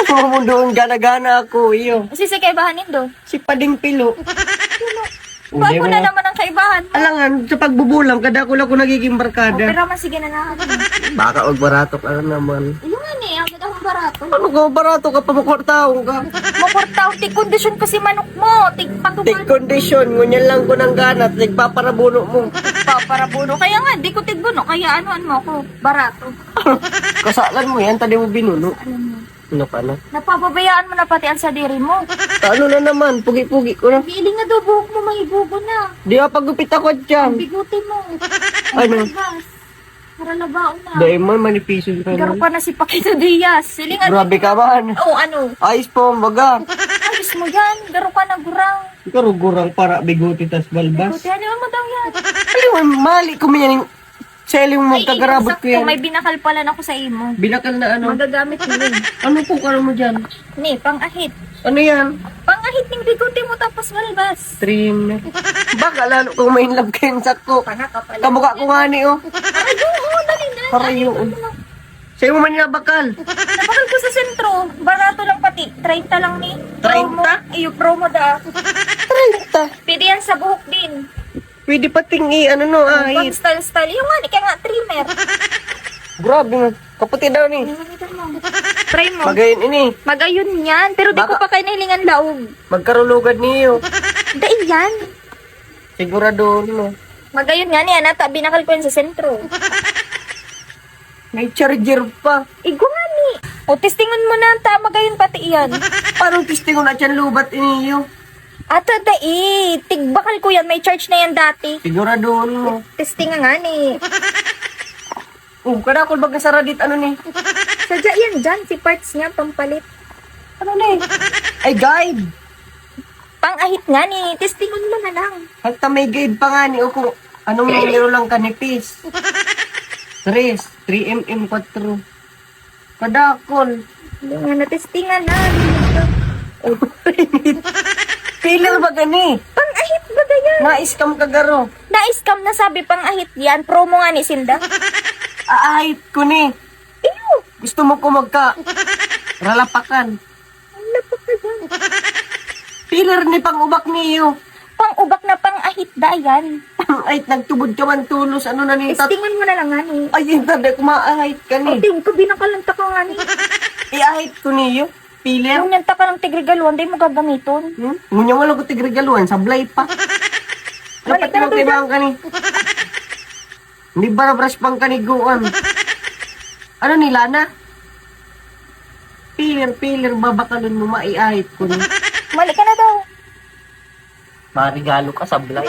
Mo mo doon gana-gana ako, iyo. Kasi sa kaibahanin do. Si Pading Pilo. Bago na naman ang kaibahan. Alangan, sa pagbubulang, kada ko lang ako nagiging barkada. Pero mas sige na na. Baka og barato ka naman. Ano nga ni, ang ganda kong barato. Ano ka, barato ka pa makortaong ka. Maportaw, tig kondisyon kasi manok mo. Tig Take patumal. condition, ngunyan lang ko ng ganat, nagpaparabuno mo. Para buno. Kaya nga, di ko tigbuno. Kaya anuan mo ako. Barato. Kasalan mo yan, tadi mo binuno. Alam mo. Ano ka na? Napapabayaan mo na pati ang sadiri mo. Ano na naman, pugi-pugi ko na. Piling na daw buhok mo mahibugo na. Di ba pagupit ako dyan? Biguti mo. Ano? Labas. Para labaon na. Dahil mo, manipiso ka Garo na. pa na si Paquito Diaz. Siling ano? Grabe ka man. Oo, ano? Ayos po, baga. Ayos mo yan. Garo ka na gurang. Karugurang para biguti tas balbas. Biguti, ano mo daw yan? Ayun, mali ko yan. Selling mo, kagarabot ko yan. May binakal pala na ako sa imo. Binakal na ano? Magagamit mo yun. Ano po karo mo dyan? Ni, pang-ahit. Ano yan? Pang-ahit ng biguti mo tapos malbas. Stream. Baka lalo kung may love kayo sakko. Panaka pala. Kamukha ko nga ni, oh. Ay, oo, dali na. Para yun. Sa'yo mo man yung bakal. Napakal ko sa sentro. Barato lang pati. 30 lang ni. 30? Iyo, promo da. 30. Pwede yan sa buhok din. Pwede pating ano no, Pang ay. style-style. Yung nga, ni kaya nga trimmer. Grabe mo. Kaputi daw ni. Try mo. Magayin ini. Mag-ayun yan. Pero di ko Baka- pa kayo nahilingan laog. Magkarulugad niyo. Dahil yan. Sigurado no. Mag-ayun nga niya. Nata, binakal ko yan sa sentro. May charger pa. Igo nga ni. O, testingon mo na. Ta, mag-ayun pati yan. Paano testing ko na dyan lubat iniyo? Ato, dai. Tigbakal ko yan. May charge na yan dati. Sigurado mo. Testing nga ni. Kada ko baga saradit ano ni? Sadya yan dyan. Si parts niya, pampalit. Ano ni? Ay guide. Pang-ahit nga ni. Testingon mo na lang. Hagta may guide pa nga ni o kung anong numero lang kanipis. 3mm 4. Kadakol. Hindi nga na-testingan na. Oh, Pillar ba gani? Pang-ahit ba ganyan? Na-scam ka garo. Na-scam na sabi pang-ahit yan. Promo nga ni Sinda. Aahit ko ni. Iyo! Gusto mo ko magka ralapakan. Ano pa ka dyan? Pillar ni pang-ubak niyo. Pang-ubak na pang-ahit da yan. Ay, nagtubod ka man tulos. Ano na ni Testingan mo na lang nga ni. Ay, hindi ko maahit ka O, ni. ting ko binakalanta ka nga ni. Iahit ko niyo. Pillar. Yung nanta ka ng tigregaluan, di mo gagamiton. Ngunya mo lang ko tigregaluan. Sablay pa. Balik Dapat ka na mo kailangan ka ni. Hindi ba brush pang kaniguan? Ano ni Lana? Pillar, babakalon mo, maiahit ko ni. Mali ka na daw. Marigalo ka, sablay.